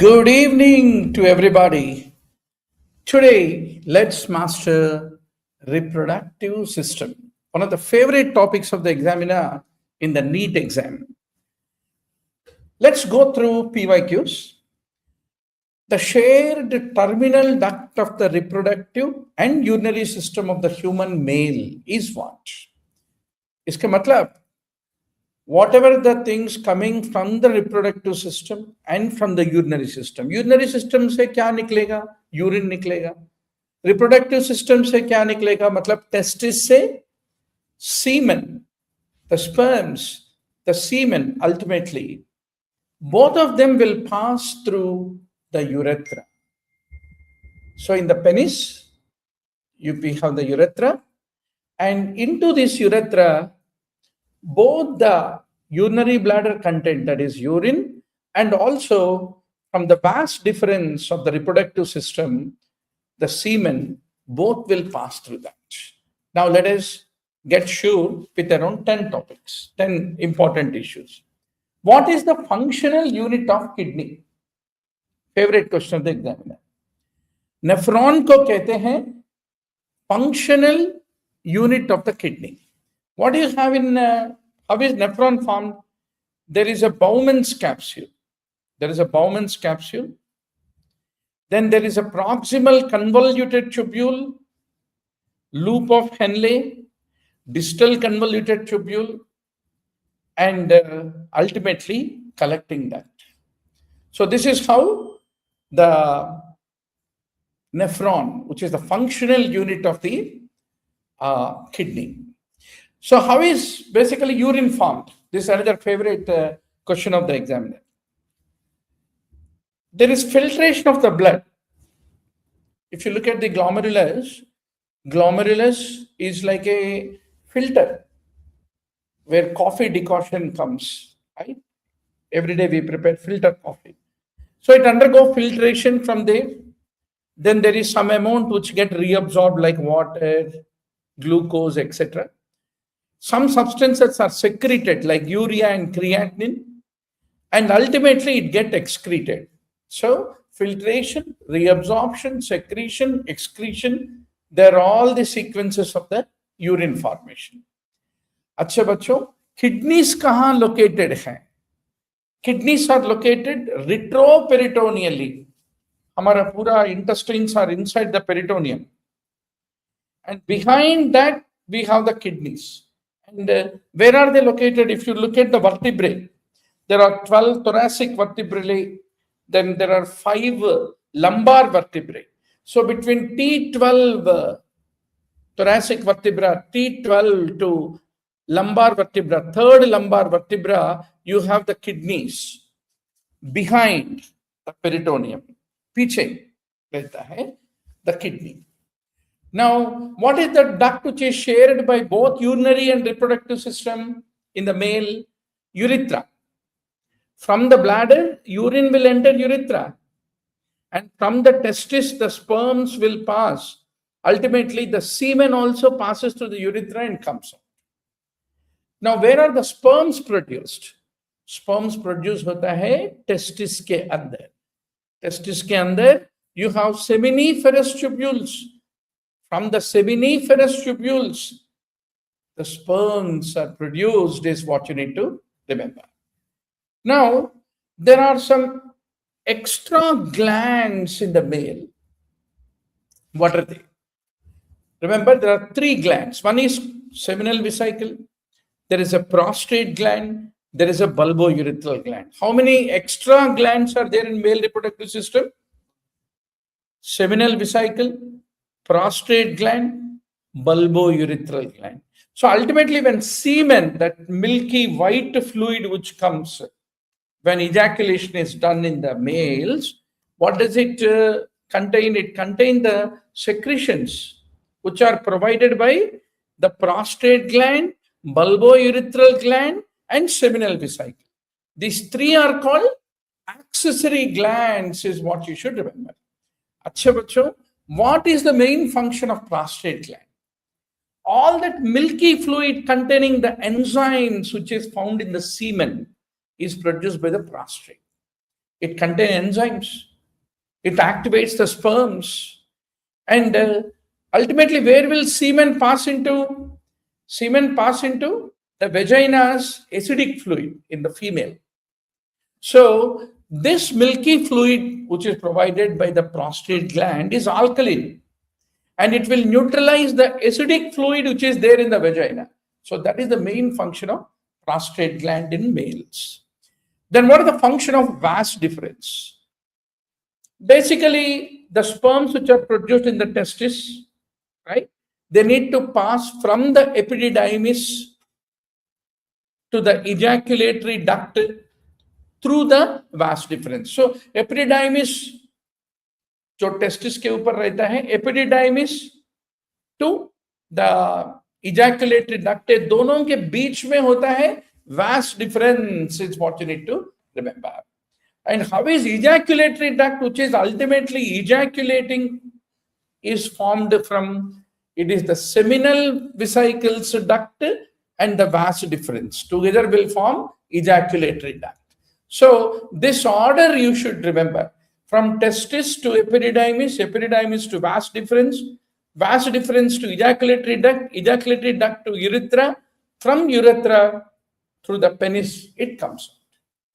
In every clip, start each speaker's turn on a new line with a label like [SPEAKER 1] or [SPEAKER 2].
[SPEAKER 1] Good evening to everybody. Today, let's master reproductive system, one of the favorite topics of the examiner in the NEET exam. Let's go through PYQs. The shared terminal duct of the reproductive and urinary system of the human male is what? इसका मतलब whatever the things coming from the reproductive system and from the urinary system से क्या निकलेगा? Urine निकलेगा. reproductive system से क्या निकलेगा? मतलब testis से semen, the sperms, the semen, ultimately both of them will pass through the urethra. So in the penis you have the urethra, and into this urethra both the urinary bladder content, that is urine, and also from the vas deferens of the reproductive system, the semen, both will pass through that. Now let us get sure with around 10 topics, 10 important issues. What is the functional unit of kidney? Favorite question of the examiner. Nephron को कहते हैं functional unit of the kidney. What do you have in, how is nephron formed? There is a Bowman's capsule. There is a Bowman's capsule. Then there is a proximal convoluted tubule, loop of Henle, distal convoluted tubule, and ultimately collecting that. So this is how the nephron, which is the functional unit of the kidney. So how is basically urine formed? This is another favorite question of the examiner. There is filtration of the blood. If you look at the glomerulus is like a filter where coffee decoction comes, right? Every day we prepare filter coffee. So it undergoes filtration from there. Then there is some amount which get reabsorbed like water, glucose, etc. Some substances are secreted like urea and creatinine, and ultimately it gets excreted. So filtration, reabsorption, secretion, excretion, they're all the sequences of the urine formation. अच्छा बच्चों, kidneys कहाँ located हैं? Kidneys are located retroperitoneally. हमारा पूरा intestines are inside the peritoneum, and behind that we have the kidneys. And where are they located? If you look at the vertebrae, there are 12 thoracic vertebrae, then there are 5 lumbar vertebrae. So between T12 thoracic vertebra, T12 to lumbar vertebra, third lumbar vertebra, you have the kidneys behind the peritoneum. पीछे रहता है the kidney. Now, what is the duct which is shared by both urinary and reproductive system in the male? Urethra. From the bladder, urine will enter urethra, and from the testis, the sperms will pass. Ultimately, the semen also passes through the urethra and comes out. Now, where are the sperms produced? Sperms produced होता है testis के अंदर. Testis के अंदर you have seminiferous tubules. From the seminiferous tubules, the sperms are produced, is what you need to remember. Now, there are some extra glands in the male. What are they? Remember, there are 3 glands. One is seminal vesicle. There is a prostate gland. There is a bulbourethral gland. How many extra glands are there in male reproductive system? Seminal vesicle, prostate gland, bulbourethral gland. So ultimately, when semen, that milky white fluid which comes when ejaculation is done in the males, what does it contain? It contains the secretions which are provided by the prostate gland, bulbourethral gland, and seminal vesicle. These 3 are called accessory glands, is what you should remember. अच्छा बच्चों, what is the main function of prostate gland? All that milky fluid containing the enzymes which is found in the semen is produced by the prostate. It contains enzymes. It activates the sperms. And ultimately, where will semen pass into? Semen pass into the vagina's acidic fluid in the female. So this milky fluid, which is provided by the prostate gland, is alkaline, and it will neutralize the acidic fluid which is there in the vagina. So that is the main function of prostate gland in males. Then what is the function of vas deferens? Basically, the sperms which are produced in the testis, right? They need to pass from the epididymis to the ejaculatory duct through the vas deferens. So epididymis जो testis के ऊपर रहता है, epididymis to the ejaculatory duct, दोनों के बीच में होता है vas deferens, is what you need to remember. And how is ejaculatory duct, which is ultimately ejaculating, is formed from? It is the seminal vesicles duct and the vas deferens together will form ejaculatory duct. So this order you should remember: from testis to epididymis, epididymis to vas deferens to ejaculatory duct to urethra, from urethra through the penis it comes out,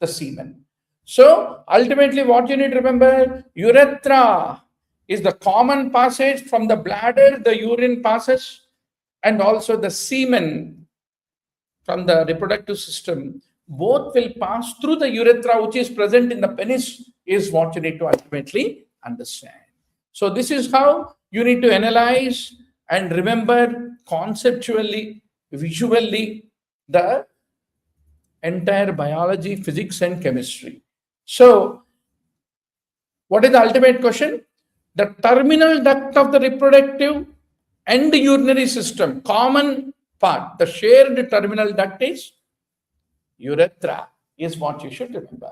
[SPEAKER 1] the semen. So ultimately what you need to remember, urethra is the common passage. From the bladder the urine passes, and also the semen from the reproductive system, both will pass through the urethra, which is present in the penis, is what you need to ultimately understand. So this is how you need to analyze and remember conceptually, visually, the entire biology, physics and chemistry. So what is the ultimate question? The terminal duct of the reproductive and the urinary system, common part, the shared terminal duct is urethra, is what you should remember.